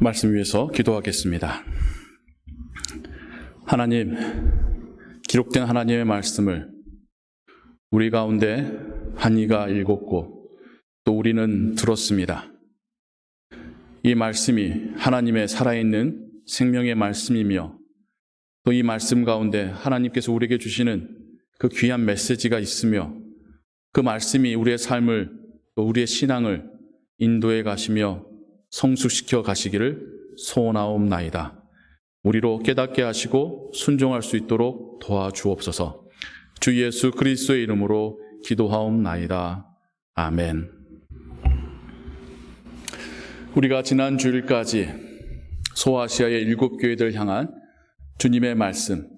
말씀 위해서 기도하겠습니다. 하나님, 기록된 하나님의 말씀을 우리 가운데 한 이가 읽었고 또 우리는 들었습니다. 이 말씀이 하나님의 살아있는 생명의 말씀이며 또 이 말씀 가운데 하나님께서 우리에게 주시는 그 귀한 메시지가 있으며 그 말씀이 우리의 삶을 또 우리의 신앙을 인도해 가시며 성숙시켜 가시기를 소원하옵나이다. 우리로 깨닫게 하시고 순종할 수 있도록 도와주옵소서. 주 예수 그리스도의 이름으로 기도하옵나이다. 아멘. 우리가 지난 주일까지 소아시아의 7교회들 향한 주님의 말씀,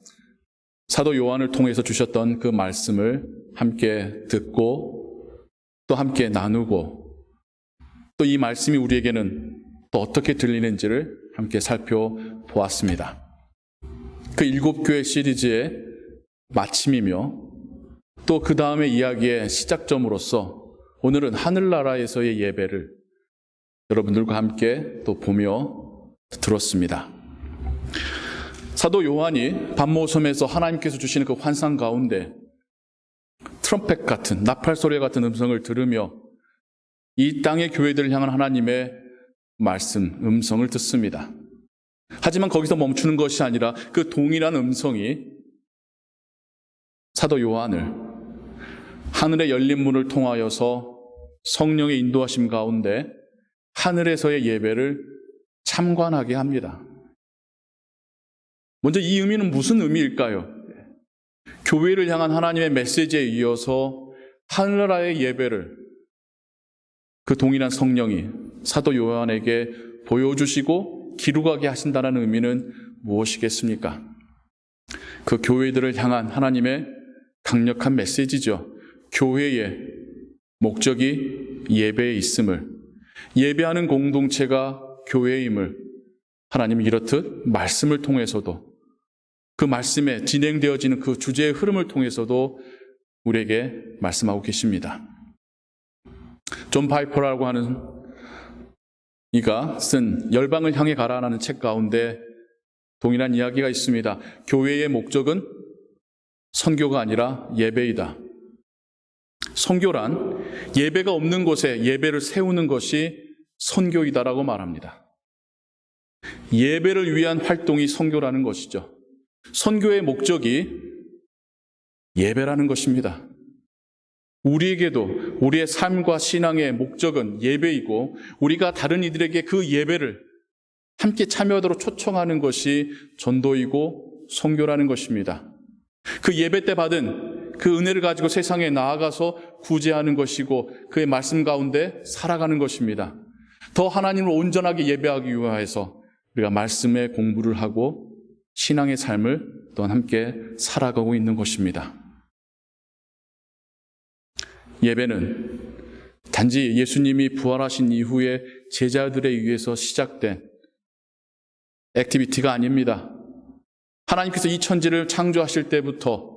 사도 요한을 통해서 주셨던 그 말씀을 함께 듣고 또 함께 나누고 또 이 말씀이 우리에게는 또 어떻게 들리는지를 함께 살펴보았습니다. 그 7교회 시리즈의 마침이며 또 그 다음의 이야기의 시작점으로서 오늘은 하늘나라에서의 예배를 여러분들과 함께 또 보며 들었습니다. 사도 요한이 반모섬에서 하나님께서 주시는 그 환상 가운데 트럼펫 같은 나팔소리 같은 음성을 들으며 이 땅의 교회들을 향한 하나님의 말씀, 음성을 듣습니다. 하지만 거기서 멈추는 것이 아니라 그 동일한 음성이 사도 요한을 하늘의 열린 문을 통하여서 성령의 인도하심 가운데 하늘에서의 예배를 참관하게 합니다. 먼저 이 의미는 무슨 의미일까요? 교회를 향한 하나님의 메시지에 이어서 하늘나라의 예배를 그 동일한 성령이 사도 요한에게 보여주시고 기록하게 하신다는 의미는 무엇이겠습니까? 그 교회들을 향한 하나님의 강력한 메시지죠. 교회의 목적이 예배에 있음을, 예배하는 공동체가 교회임을 하나님이 이렇듯 말씀을 통해서도 그 말씀에 진행되어지는 그 주제의 흐름을 통해서도 우리에게 말씀하고 계십니다. 존 파이퍼라고 하는 이가 쓴 열방을 향해 가라라는 책 가운데 동일한 이야기가 있습니다. 교회의 목적은 선교가 아니라 예배이다. 선교란 예배가 없는 곳에 예배를 세우는 것이 선교이다라고 말합니다. 예배를 위한 활동이 선교라는 것이죠. 선교의 목적이 예배라는 것입니다. 우리에게도 우리의 삶과 신앙의 목적은 예배이고 우리가 다른 이들에게 그 예배를 함께 참여하도록 초청하는 것이 전도이고 선교라는 것입니다. 그 예배 때 받은 그 은혜를 가지고 세상에 나아가서 구제하는 것이고 그의 말씀 가운데 살아가는 것입니다. 더 하나님을 온전하게 예배하기 위해서 우리가 말씀의 공부를 하고 신앙의 삶을 또한 함께 살아가고 있는 것입니다. 예배는 단지 예수님이 부활하신 이후에 제자들에 의해서 시작된 액티비티가 아닙니다. 하나님께서 이 천지를 창조하실 때부터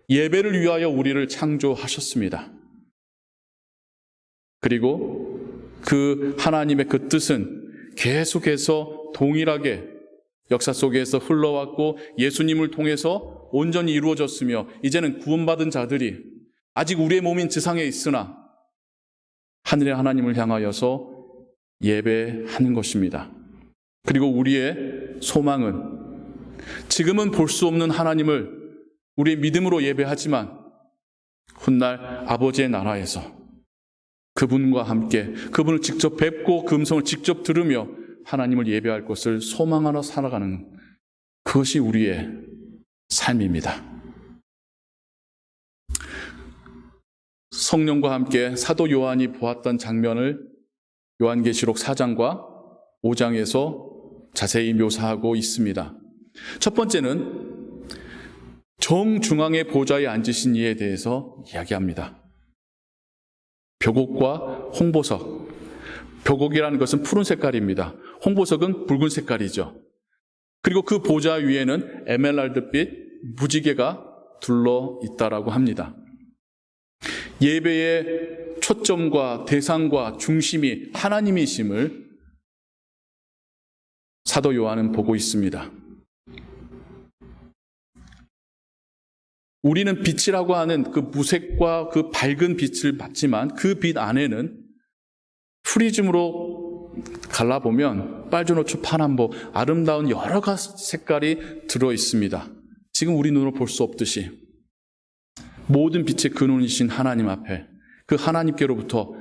예배를 위하여 우리를 창조하셨습니다. 그리고 그 하나님의 그 뜻은 계속해서 동일하게 역사 속에서 흘러왔고 예수님을 통해서 온전히 이루어졌으며 이제는 구원받은 자들이 아직 우리의 몸인 지상에 있으나 하늘의 하나님을 향하여서 예배하는 것입니다. 그리고 우리의 소망은 지금은 볼 수 없는 하나님을 우리의 믿음으로 예배하지만 훗날 아버지의 나라에서 그분과 함께 그분을 직접 뵙고 그 음성을 직접 들으며 하나님을 예배할 것을 소망하며 살아가는 그것이 우리의 삶입니다. 성령과 함께 사도 요한이 보았던 장면을 요한계시록 4장과 5장에서 자세히 묘사하고 있습니다. 첫 번째는 정중앙의 보좌에 앉으신 이에 대해서 이야기합니다. 벽옥과 홍보석. 벽옥이라는 것은 푸른 색깔입니다. 홍보석은 붉은 색깔이죠. 그리고 그 보좌 위에는 에메랄드빛 무지개가 둘러 있다라고 합니다. 예배의 초점과 대상과 중심이 하나님이심을 사도 요한은 보고 있습니다. 우리는 빛이라고 하는 그 무색과 그 밝은 빛을 받지만 그 빛 안에는 프리즘으로 갈라보면 빨주노초, 파남보, 아름다운 여러 가지 색깔이 들어 있습니다. 지금 우리 눈으로 볼 수 없듯이 모든 빛의 근원이신 하나님 앞에 그 하나님께로부터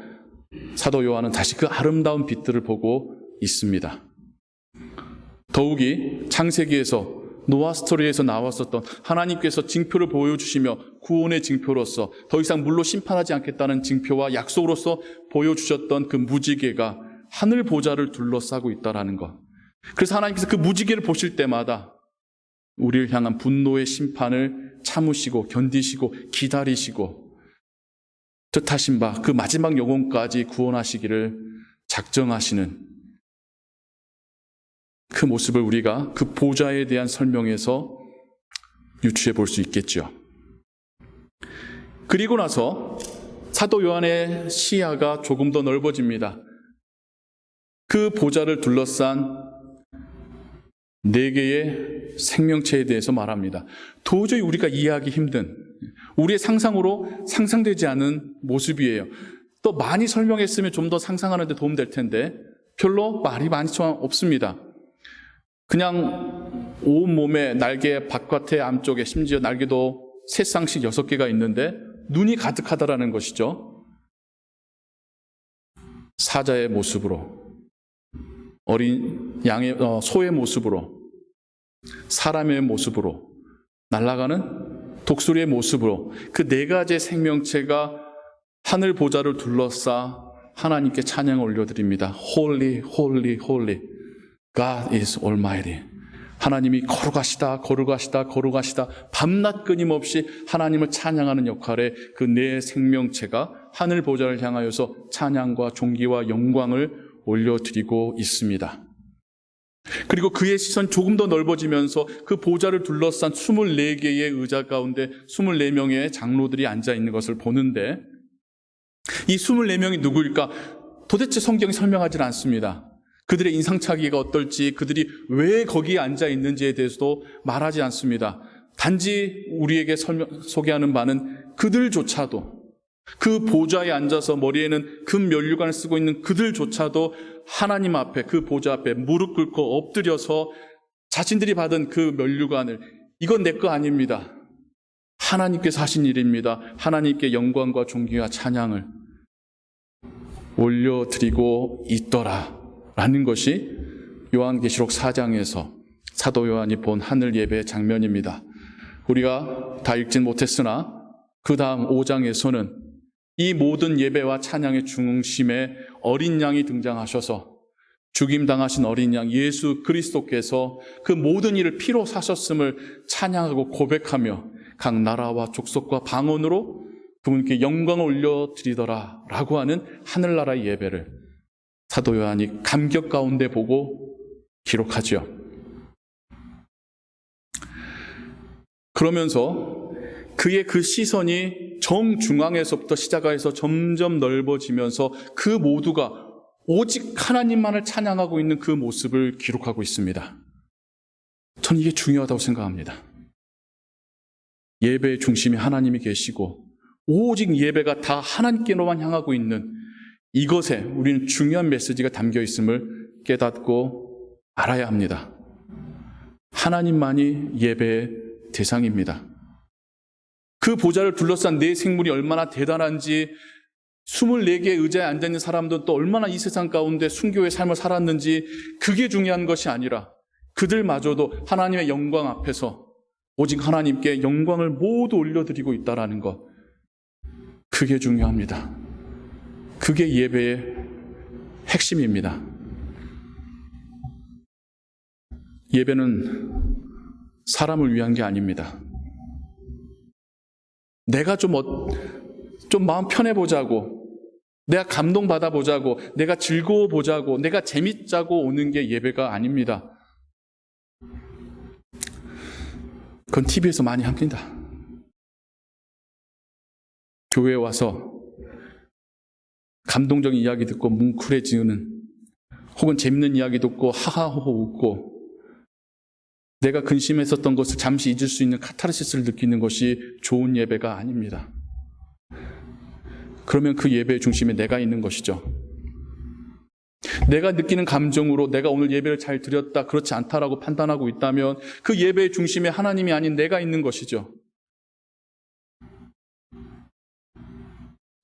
사도 요한은 다시 그 아름다운 빛들을 보고 있습니다. 더욱이 창세기에서 노아 스토리에서 나왔었던 하나님께서 징표를 보여주시며 구원의 징표로서 더 이상 물로 심판하지 않겠다는 징표와 약속으로서 보여주셨던 그 무지개가 하늘 보좌를 둘러싸고 있다는 것. 그래서 하나님께서 그 무지개를 보실 때마다 우리를 향한 분노의 심판을 참으시고 견디시고 기다리시고 뜻하신 바 그 마지막 영혼까지 구원하시기를 작정하시는 그 모습을 우리가 그 보좌에 대한 설명에서 유추해 볼 수 있겠죠. 그리고 나서 사도 요한의 시야가 조금 더 넓어집니다. 그 보좌를 둘러싼 4개의 생명체에 대해서 말합니다. 도저히 우리가 이해하기 힘든, 우리의 상상으로 상상되지 않은 모습이에요. 또 많이 설명했으면 좀 더 상상하는 데 도움될 텐데 별로 말이 많이 없습니다. 그냥 온몸에 날개 바깥에 안쪽에 심지어 날개도 3쌍씩 6개가 있는데 눈이 가득하다라는 것이죠. 사자의 모습으로, 어린 양의 소의 모습으로, 사람의 모습으로, 날아가는 독수리의 모습으로 그 4가지의 생명체가 하늘 보좌를 둘러싸 하나님께 찬양을 올려드립니다. Holy, holy, holy. God is almighty. 하나님이 거룩하시다, 거룩하시다, 거룩하시다. 밤낮 끊임없이 하나님을 찬양하는 역할에 그 4 생명체가 하늘 보좌를 향하여서 찬양과 존귀와 영광을 올려드리고 있습니다. 그리고 그의 시선 조금 더 넓어지면서 그 보좌를 둘러싼 24개의 의자 가운데 24명의 장로들이 앉아 있는 것을 보는데 이 24명이 누구일까? 도대체 성경이 설명하지 않습니다. 그들의 인상착의가 어떨지, 그들이 왜 거기에 앉아 있는지에 대해서도 말하지 않습니다. 단지 우리에게 소개하는 바는 그들조차도, 그 보좌에 앉아서 머리에는 금 면류관을 쓰고 있는 그들조차도 하나님 앞에, 그 보좌 앞에 무릎 꿇고 엎드려서 자신들이 받은 그 면류관을, 이건 내 거 아닙니다. 하나님께서 하신 일입니다. 하나님께 영광과 존귀와 찬양을 올려드리고 있더라 라는 것이 요한계시록 4장에서 사도 요한이 본 하늘 예배의 장면입니다. 우리가 다 읽진 못했으나 그 다음 5장에서는 이 모든 예배와 찬양의 중심에 어린 양이 등장하셔서 죽임당하신 어린 양 예수 그리스도께서 그 모든 일을 피로 사셨음을 찬양하고 고백하며 각 나라와 족속과 방언으로 그분께 영광을 올려드리더라 라고 하는 하늘나라의 예배를 사도 요한이 감격 가운데 보고 기록하죠. 그러면서 그의 그 시선이 정중앙에서부터 시작해서 점점 넓어지면서 그 모두가 오직 하나님만을 찬양하고 있는 그 모습을 기록하고 있습니다. 저는 이게 중요하다고 생각합니다. 예배의 중심에 하나님이 계시고 오직 예배가 다 하나님께로만 향하고 있는 이것에 우리는 중요한 메시지가 담겨 있음을 깨닫고 알아야 합니다. 하나님만이 예배의 대상입니다. 그 보좌를 둘러싼 4 생물이 얼마나 대단한지, 24개의 의자에 앉아있는 사람들은 또 얼마나 이 세상 가운데 순교의 삶을 살았는지, 그게 중요한 것이 아니라 그들마저도 하나님의 영광 앞에서 오직 하나님께 영광을 모두 올려드리고 있다는 것, 그게 중요합니다. 그게 예배의 핵심입니다. 예배는 사람을 위한 게 아닙니다. 내가 좀 마음 편해보자고, 내가 감동받아보자고, 내가 즐거워보자고, 내가 재밌자고 오는 게 예배가 아닙니다. 그건 TV에서 많이 합니다. 교회에 와서 감동적인 이야기 듣고 뭉클해지는, 혹은 재밌는 이야기 듣고 하하호호 웃고 내가 근심했었던 것을 잠시 잊을 수 있는 카타르시스를 느끼는 것이 좋은 예배가 아닙니다. 그러면 그 예배의 중심에 내가 있는 것이죠. 내가 느끼는 감정으로 내가 오늘 예배를 잘 드렸다, 그렇지 않다라고 판단하고 있다면 그 예배의 중심에 하나님이 아닌 내가 있는 것이죠.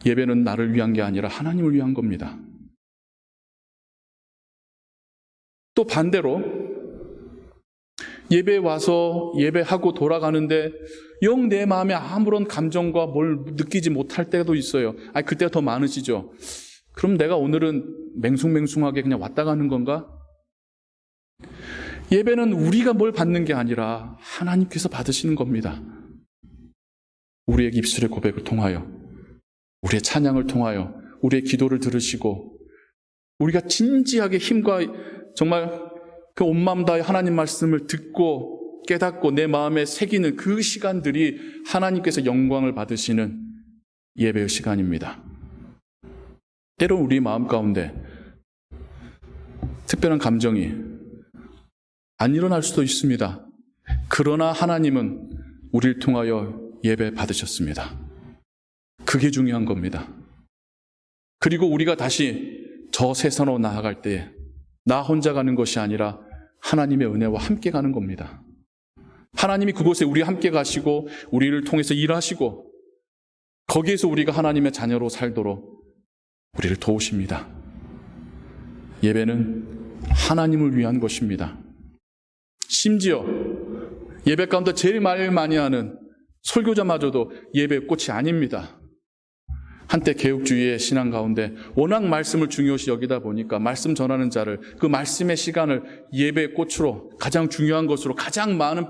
예배는 나를 위한 게 아니라 하나님을 위한 겁니다. 또 반대로 예배에 와서 예배하고 돌아가는데 영 내 마음에 아무런 감정과 뭘 느끼지 못할 때도 있어요. 그때가 더 많으시죠. 그럼 내가 오늘은 맹숭맹숭하게 그냥 왔다 가는 건가? 예배는 우리가 뭘 받는 게 아니라 하나님께서 받으시는 겁니다. 우리의 입술의 고백을 통하여, 우리의 찬양을 통하여, 우리의 기도를 들으시고, 우리가 진지하게 힘과 정말 그 온 마음 다해 하나님 말씀을 듣고 깨닫고 내 마음에 새기는 그 시간들이 하나님께서 영광을 받으시는 예배의 시간입니다. 때론 우리 마음 가운데 특별한 감정이 안 일어날 수도 있습니다. 그러나 하나님은 우리를 통하여 예배 받으셨습니다. 그게 중요한 겁니다. 그리고 우리가 다시 저 세상으로 나아갈 때에 나 혼자 가는 것이 아니라 하나님의 은혜와 함께 가는 겁니다. 하나님이 그곳에 우리 함께 가시고 우리를 통해서 일하시고 거기에서 우리가 하나님의 자녀로 살도록 우리를 도우십니다. 예배는 하나님을 위한 것입니다. 심지어 예배 가운데 제일 말 많이 하는 설교자마저도 예배의 꽃이 아닙니다. 한때 개혁주의의 신앙 가운데 워낙 말씀을 중요시 여기다 보니까 말씀 전하는 자를, 그 말씀의 시간을 예배의 꽃으로, 가장 중요한 것으로 가장 많은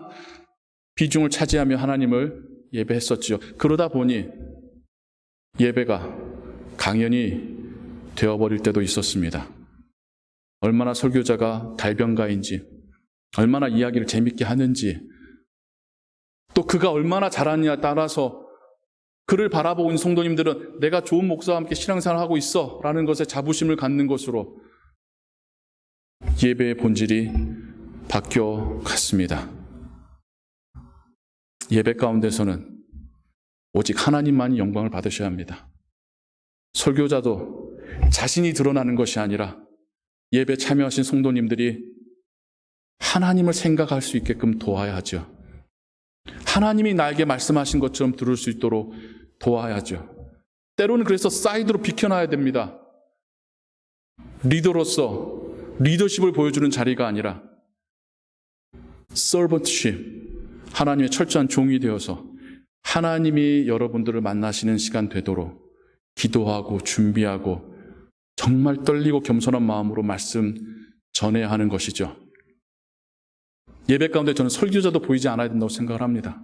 비중을 차지하며 하나님을 예배했었지요. 그러다 보니 예배가 강연이 되어버릴 때도 있었습니다. 얼마나 설교자가 달변가인지, 얼마나 이야기를 재밌게 하는지, 또 그가 얼마나 잘하느냐에 따라서 그를 바라보고 있는 성도님들은 내가 좋은 목사와 함께 신앙생활을 하고 있어 라는 것에 자부심을 갖는 것으로 예배의 본질이 바뀌어 갔습니다. 예배 가운데서는 오직 하나님만이 영광을 받으셔야 합니다. 설교자도 자신이 드러나는 것이 아니라 예배 참여하신 성도님들이 하나님을 생각할 수 있게끔 도와야 하죠. 하나님이 나에게 말씀하신 것처럼 들을 수 있도록 도와야죠. 때로는 그래서 사이드로 비켜나야 됩니다. 리더로서 리더십을 보여주는 자리가 아니라 서번트십, 하나님의 철저한 종이 되어서 하나님이 여러분들을 만나시는 시간 되도록 기도하고 준비하고 정말 떨리고 겸손한 마음으로 말씀 전해야 하는 것이죠. 예배 가운데 저는 설교자도 보이지 않아야 된다고 생각을 합니다.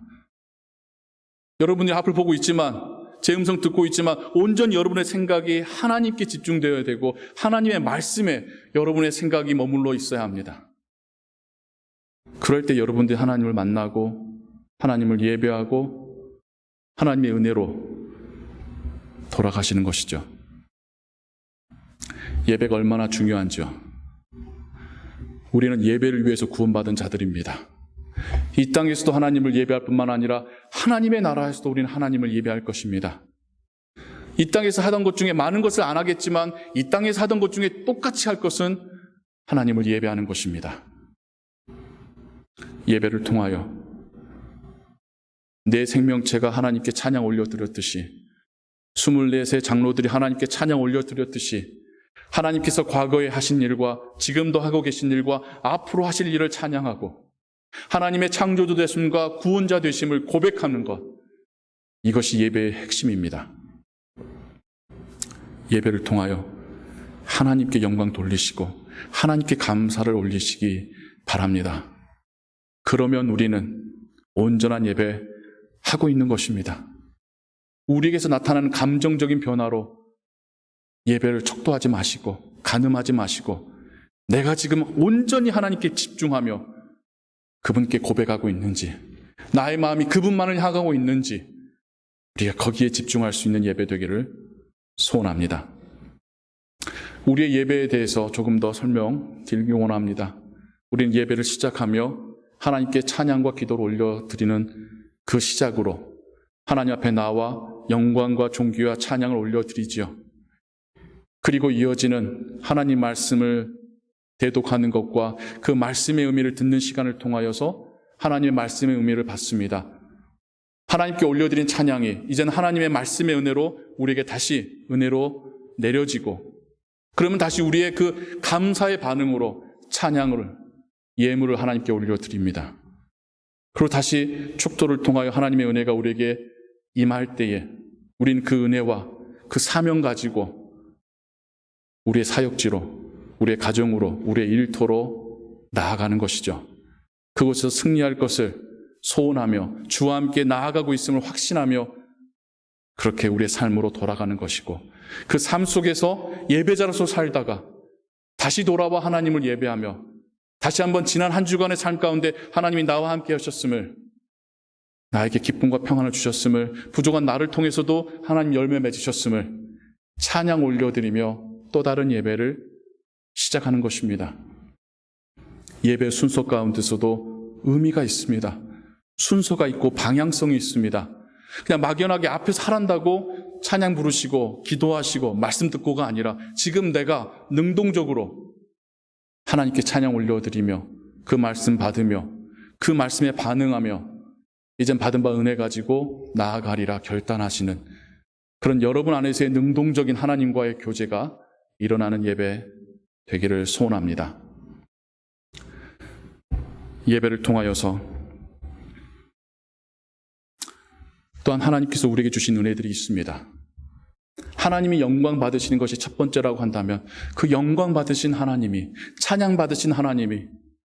여러분이 앞을 보고 있지만, 제 음성 듣고 있지만 온전히 여러분의 생각이 하나님께 집중되어야 되고 하나님의 말씀에 여러분의 생각이 머물러 있어야 합니다. 그럴 때 여러분들이 하나님을 만나고 하나님을 예배하고 하나님의 은혜로 돌아가시는 것이죠. 예배가 얼마나 중요한지요. 우리는 예배를 위해서 구원받은 자들입니다. 이 땅에서도 하나님을 예배할 뿐만 아니라 하나님의 나라에서도 우리는 하나님을 예배할 것입니다. 이 땅에서 하던 것 중에 많은 것을 안 하겠지만 이 땅에서 하던 것 중에 똑같이 할 것은 하나님을 예배하는 것입니다. 예배를 통하여 내 생명체가 하나님께 찬양 올려드렸듯이 24세 장로들이 하나님께 찬양 올려드렸듯이 하나님께서 과거에 하신 일과 지금도 하고 계신 일과 앞으로 하실 일을 찬양하고 하나님의 창조주 되심과 구원자 되심을 고백하는 것, 이것이 예배의 핵심입니다. 예배를 통하여 하나님께 영광 돌리시고 하나님께 감사를 올리시기 바랍니다. 그러면 우리는 온전한 예배 하고 있는 것입니다. 우리에게서 나타나는 감정적인 변화로 예배를 척도하지 마시고 간음하지 마시고 내가 지금 온전히 하나님께 집중하며 그분께 고백하고 있는지, 나의 마음이 그분만을 향하고 있는지, 우리가 거기에 집중할 수 있는 예배 되기를 소원합니다. 우리의 예배에 대해서 조금 더 설명드리기 원합니다. 우리는 예배를 시작하며 하나님께 찬양과 기도를 올려드리는 그 시작으로 하나님 앞에 나와 영광과 존귀와 찬양을 올려드리지요. 그리고 이어지는 하나님 말씀을 대독하는 것과 그 말씀의 의미를 듣는 시간을 통하여서 하나님의 말씀의 의미를 받습니다. 하나님께 올려드린 찬양이 이제는 하나님의 말씀의 은혜로 우리에게 다시 은혜로 내려지고, 그러면 다시 우리의 그 감사의 반응으로 찬양을, 예물을 하나님께 올려드립니다. 그리고 다시 축도를 통하여 하나님의 은혜가 우리에게 임할 때에 우린 그 은혜와 그 사명 가지고 우리의 사역지로, 우리의 가정으로, 우리의 일터로 나아가는 것이죠. 그곳에서 승리할 것을 소원하며 주와 함께 나아가고 있음을 확신하며 그렇게 우리의 삶으로 돌아가는 것이고, 그 삶 속에서 예배자로서 살다가 다시 돌아와 하나님을 예배하며 다시 한번 지난 한 주간의 삶 가운데 하나님이 나와 함께 하셨음을, 나에게 기쁨과 평안을 주셨음을, 부족한 나를 통해서도 하나님 열매 맺으셨음을 찬양 올려드리며 또 다른 예배를 시작하는 것입니다. 예배 순서 가운데서도 의미가 있습니다. 순서가 있고 방향성이 있습니다. 그냥 막연하게 앞에서 하란다고 찬양 부르시고 기도하시고 말씀 듣고가 아니라 지금 내가 능동적으로 하나님께 찬양 올려드리며 그 말씀 받으며 그 말씀에 반응하며 이젠 받은 바 은혜 가지고 나아가리라 결단하시는 그런 여러분 안에서의 능동적인 하나님과의 교제가 일어나는 예배 되기를 소원합니다. 예배를 통하여서 또한 하나님께서 우리에게 주신 은혜들이 있습니다. 하나님이 영광 받으시는 것이 첫 번째라고 한다면 그 영광 받으신 하나님이, 찬양 받으신 하나님이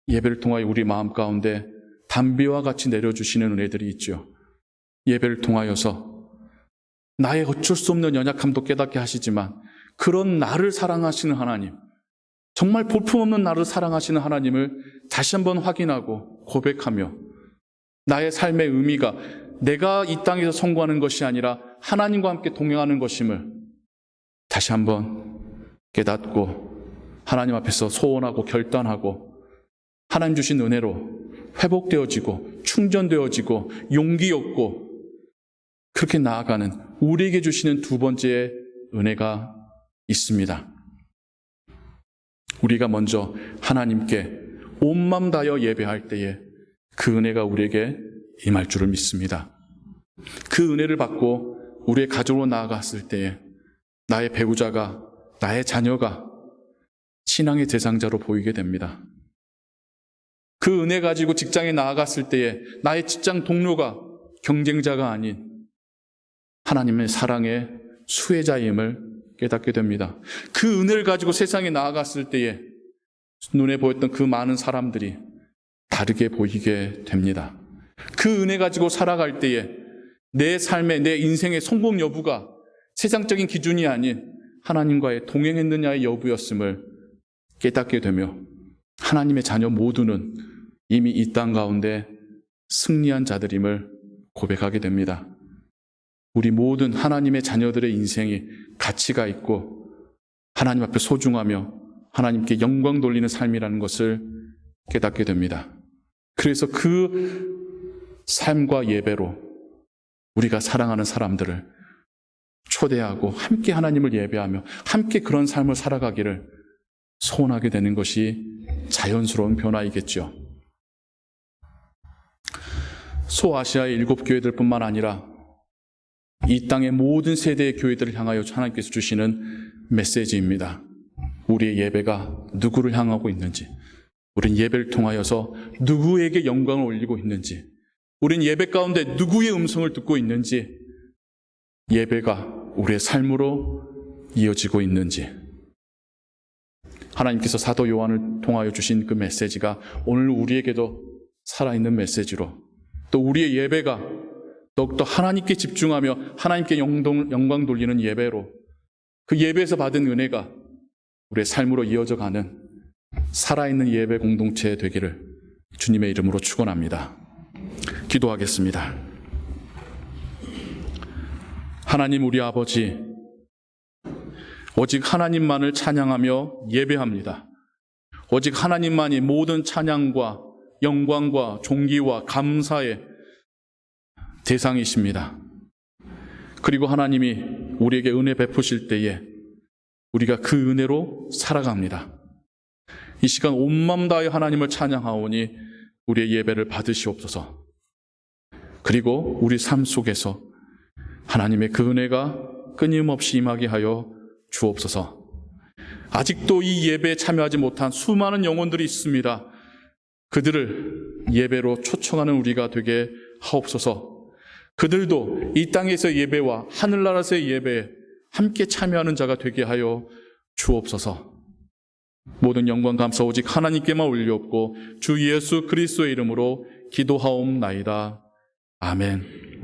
예배를 통하여 우리 마음 가운데 담비와 같이 내려주시는 은혜들이 있죠. 예배를 통하여서 나의 어쩔 수 없는 연약함도 깨닫게 하시지만 그런 나를 사랑하시는 하나님, 정말 볼품없는 나를 사랑하시는 하나님을 다시 한번 확인하고 고백하며 나의 삶의 의미가 내가 이 땅에서 성공하는 것이 아니라 하나님과 함께 동행하는 것임을 다시 한번 깨닫고 하나님 앞에서 소원하고 결단하고 하나님 주신 은혜로 회복되어지고 충전되어지고 용기 얻고 그렇게 나아가는 우리에게 주시는 두 번째의 은혜가 있습니다. 우리가 먼저 하나님께 온 마음 다하여 예배할 때에 그 은혜가 우리에게 임할 줄을 믿습니다. 그 은혜를 받고 우리의 가정으로 나아갔을 때에 나의 배우자가, 나의 자녀가 신앙의 대상자로 보이게 됩니다. 그 은혜 가지고 직장에 나아갔을 때에 나의 직장 동료가 경쟁자가 아닌 하나님의 사랑의 수혜자임을 깨닫게 됩니다. 그 은혜를 가지고 세상에 나아갔을 때에 눈에 보였던 그 많은 사람들이 다르게 보이게 됩니다. 그 은혜 가지고 살아갈 때에 내 삶의, 내 인생의 성공 여부가 세상적인 기준이 아닌 하나님과의 동행했느냐의 여부였음을 깨닫게 되며 하나님의 자녀 모두는 이미 이 땅 가운데 승리한 자들임을 고백하게 됩니다. 우리 모든 하나님의 자녀들의 인생이 가치가 있고 하나님 앞에 소중하며 하나님께 영광 돌리는 삶이라는 것을 깨닫게 됩니다. 그래서 그 삶과 예배로 우리가 사랑하는 사람들을 초대하고 함께 하나님을 예배하며 함께 그런 삶을 살아가기를 소원하게 되는 것이 자연스러운 변화이겠죠. 소아시아의 7교회들 뿐만 아니라 이 땅의 모든 세대의 교회들을 향하여 하나님께서 주시는 메시지입니다. 우리의 예배가 누구를 향하고 있는지, 우린 예배를 통하여서 누구에게 영광을 올리고 있는지, 우린 예배 가운데 누구의 음성을 듣고 있는지, 예배가 우리의 삶으로 이어지고 있는지, 하나님께서 사도 요한을 통하여 주신 그 메시지가 오늘 우리에게도 살아있는 메시지로, 또 우리의 예배가 더욱더 하나님께 집중하며 하나님께 영광 돌리는 예배로, 그 예배에서 받은 은혜가 우리의 삶으로 이어져 가는 살아있는 예배 공동체 되기를 주님의 이름으로 축원합니다. 기도하겠습니다. 하나님 우리 아버지, 오직 하나님만을 찬양하며 예배합니다. 오직 하나님만이 모든 찬양과 영광과 존귀와 감사의 대상이십니다. 그리고 하나님이 우리에게 은혜 베푸실 때에 우리가 그 은혜로 살아갑니다. 이 시간 온 마음 다하여 하나님을 찬양하오니 우리의 예배를 받으시옵소서. 그리고 우리 삶 속에서 하나님의 그 은혜가 끊임없이 임하게 하여 주옵소서. 아직도 이 예배에 참여하지 못한 수많은 영혼들이 있습니다. 그들을 예배로 초청하는 우리가 되게 하옵소서. 그들도 이 땅에서의 예배와 하늘나라에서의 예배에 함께 참여하는 자가 되게 하여 주옵소서. 모든 영광 감사 오직 하나님께만 올리옵고 주 예수 그리스도의 이름으로 기도하옵나이다. 아멘.